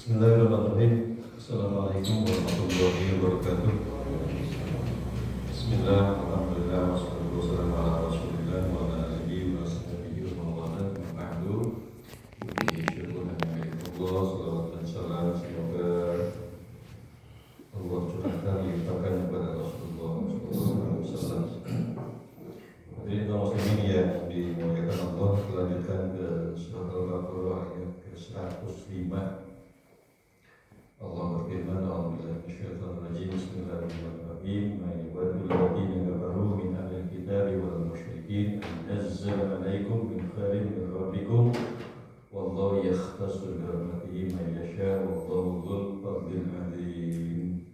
Bismillahirrahmanirrahim. Assalamualaikum warahmatullahi wabarakatuh. Bismillah, alhamdulillah, wassalatu wassalamu ala rasulillah wa ala alihi wa sahbihi wa mawala ba'du. Syukur Allah, salawat dan salam semoga Allah curahkan limpahkan kepada Rasulullah SAW. Hadirin kaum muslimin yang dimuliakan Allah, lanjutkan ke surat Al-Baqarah ayat ke-105. Allah berfirman, A'udzubillahi minasyaitonir rajim. Bismillahirrahmanirrahim. Ma yawaddu alladziina kafaru min ahlil kitabi wal musyrikin an nazzala 'alaikum min khairin min rabbikum wallahu yakhtassu bi rahmatihi man yasha' wallahu dzul fadlil 'adzim.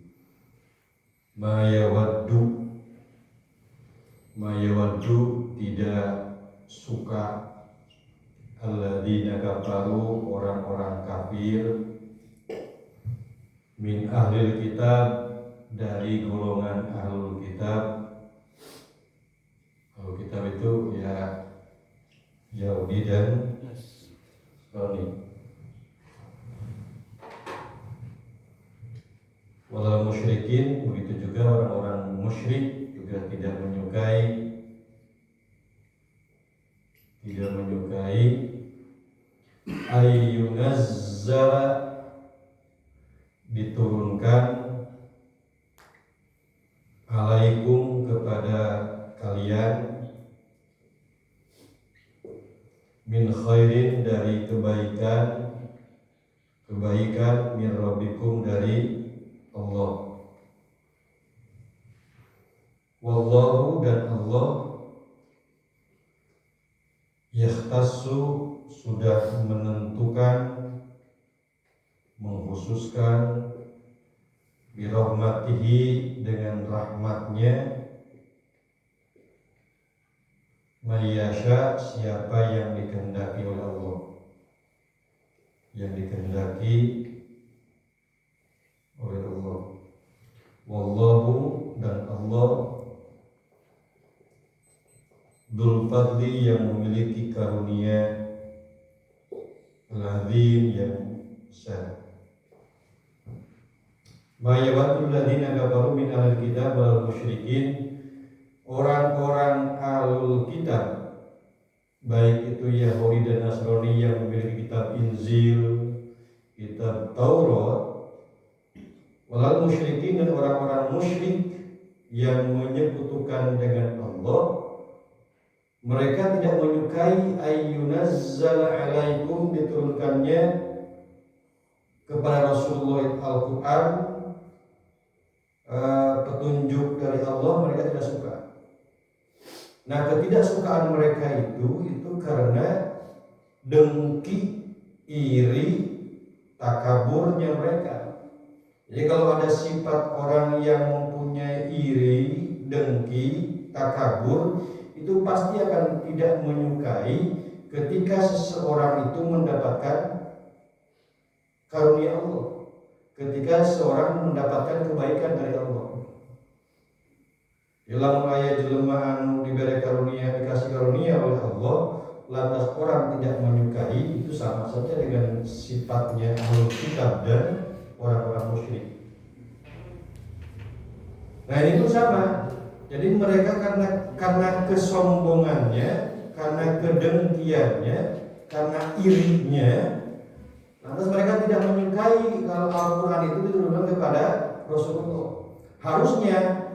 Ma yawaddu tidak suka alladziina kafaru orang-orang kafir min ahlil kitab dari golongan ahlul kitab. Ahlul kitab itu ya Yahudi dan Nasrani. Walau musyrikin, begitu juga orang-orang musyrik juga tidak menyukai ayyunazzala diturunkan alaikum kepada kalian min khairin dari kebaikan min rabbikum dari Allah. Wallahu dan Allah yakhtassu sudah menentukan, mengkhususkan birahmatihi dengan rahmatnya mayyasha siapa yang dikehendaki oleh Allah, yang dikehendaki oleh Allah. Wallahu dan Allah dzul fadli yang memiliki karunia al-azim yang besar. Ma yawaddu alladziina kafaru min ahlil kitab wal musyrikin, orang-orang ahlul kitab baik itu Yahudi dan Nasrani yang memiliki kitab Injil, kitab Taurat, wal musyrikin dan orang-orang musyrik yang menyekutukan dengan Allah, mereka tidak menyukai ayyunazzala alaikum diturunkannya kepada Rasulullah Al-Quran, petunjuk dari Allah, mereka tidak suka. Nah, ketidaksukaan mereka itu karena dengki, iri, takaburnya mereka. Jadi kalau ada sifat orang yang mempunyai iri, dengki, takabur, itu pasti akan tidak menyukai ketika seseorang itu mendapatkan karunia Allah, ketika seorang mendapatkan kebaikan dari Allah. Dalam ayat jelema anu diberi karunia, dikasih karunia oleh Allah, lantas orang tidak menyukai, itu sama saja dengan sifatnya ahlul kitab dan orang-orang musyrik. Nah, ini pun sama. Jadi mereka karena kesombongannya, karena kedengkiannya, karena irinya, lantas mereka tidak menyukai kalau Al-Quran itu diturunkan kepada Rasulullah. Harusnya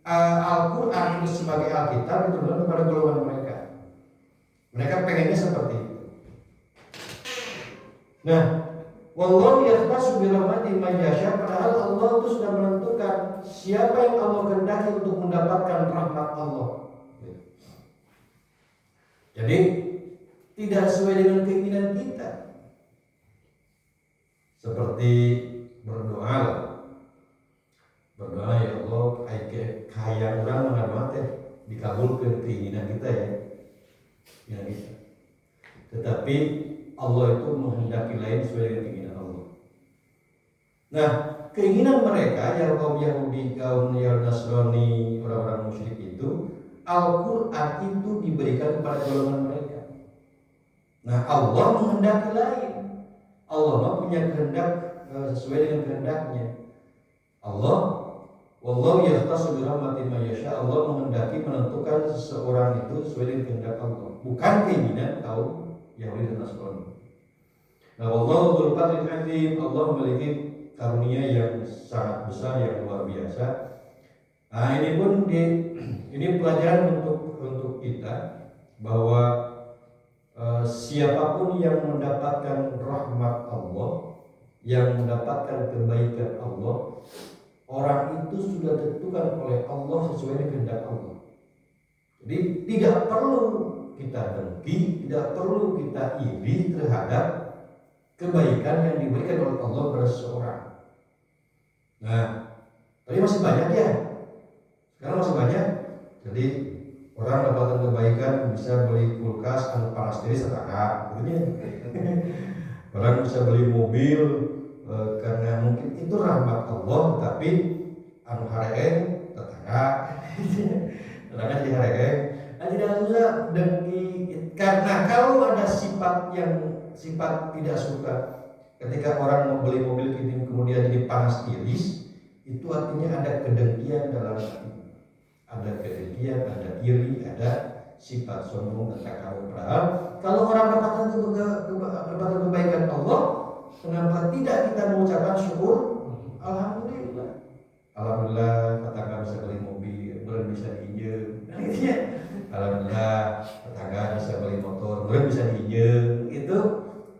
Al-Quran itu sebagai Alkitab diturunkan kepada golongan mereka. Mereka pengennya seperti itu. Nah, wallahu yakhtassu bi rahmatihi man yasha, padahal Allah itu sudah menentukan siapa yang Allah kehendaki untuk mendapatkan rahmat Allah. Jadi tidak sesuai dengan keinginan kita. Seperti berdoa ya Allah, kaya orang mengarmat dikabulkan keinginan kita ya kita. Tetapi Allah itu menghendaki lain sesuai dengan keinginan Allah. Nah, keinginan mereka yang kaum Yahudi, kaum Nasrani, orang-orang musyrik itu, Al-Quran itu diberikan kepada golongan mereka. Nah, Allah menghendaki lain. Allah mah punya kehendak sesuai dengan kehendaknya. Allah wallahu yahtassu bi rahmati man yasha. Allah menghendaki menentukan seseorang itu sesuai dengan kehendak Allah, bukan keinginan kaum Yahudi dan Nasrani. Nah, wallahu dzul fadlil azim. Allah memiliki karunia yang sangat besar, yang luar biasa. Nah, ini pelajaran untuk kita bahwa siapapun yang mendapatkan rahmat Allah, yang mendapatkan kebaikan Allah, orang itu sudah ditentukan oleh Allah sesuai dengan kehendak Allah. Jadi tidak perlu kita dengki, tidak perlu kita iri terhadap kebaikan yang diberikan oleh Allah kepada seseorang. Nah, tapi masih banyak ya. Sekarang masih banyak. Jadi orang dapatkan kebaikan bisa beli kulkas anu panas diri setara, gitu ya. Orang bisa beli mobil karena mungkin itu rahmat Allah, tapi anu hareng tetangga, tetangga jadi hareng. Nah, tidak usah dengki, karena kalau ada sifat tidak suka, ketika orang mau beli mobil ini kemudian jadi panas iris, itu artinya ada kedengkian dalam hati. Ada kedengkian, ada iri, ada sifat sombong dan takabur. Padahal kalau orang dapatkan kebaikan Allah, kenapa tidak kita mengucapkan syukur? Alhamdulillah. Alhamdulillah, tetangga bisa beli mobil, kemudian bisa diinjek. Alhamdulillah, tetangga bisa beli motor, kemudian bisa diinjek. Itu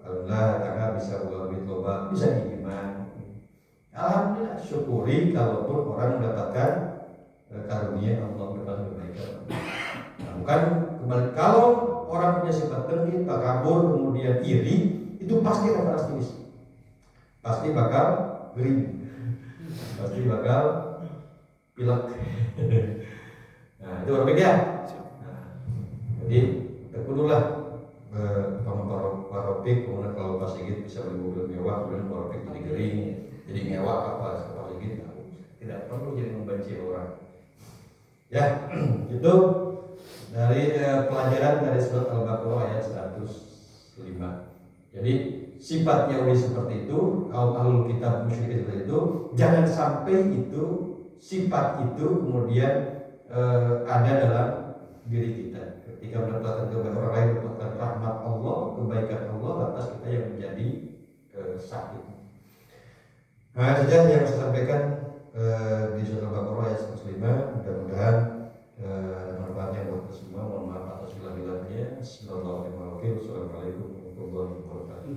alhamdulillah, tetangga bisa buat duit loba, bisa diiman. Alhamdulillah, syukuri kalaupun orang mendapatkan karunia Allah, mendapatkan kebaikan. Nah, bukan kembali, kalau orang punya sifat dengki, takabur, kemudian iri, itu pasti akan panas tiris, pasti bakal gering, pasti bakal pilek. Nah, itu berbeda ya. Nah, jadi terkudulah Pak-Ropik, kemudian kalau Pak Sigit bisa beli mobil mewah, kemudian Pak-Ropik jadi gering, jadi ngewak apa Pak Sigit. Tidak perlu jadi membenci orang. Ya, itu dari pelajaran dari surat Al-Baqarah ayat 105. Jadi sifat Yahudi seperti itu, kaum ahlul kitab musyrikin seperti itu, jangan sampai itu sifat itu kemudian ada dalam diri kita. Ketika mendapatkan kebaikan orang lain, mendapatkan rahmat Allah, kebaikan Allah, lantas kita yang menjadi sakit. Nah, saja yang saya sampaikan di surat Al-Baqarah ayat 105. Mudah-mudahan manfaatnya buat kita semua. Mohon maaf atas segala-galanya. Assalamualaikum warahmatullahi wabarakatuh.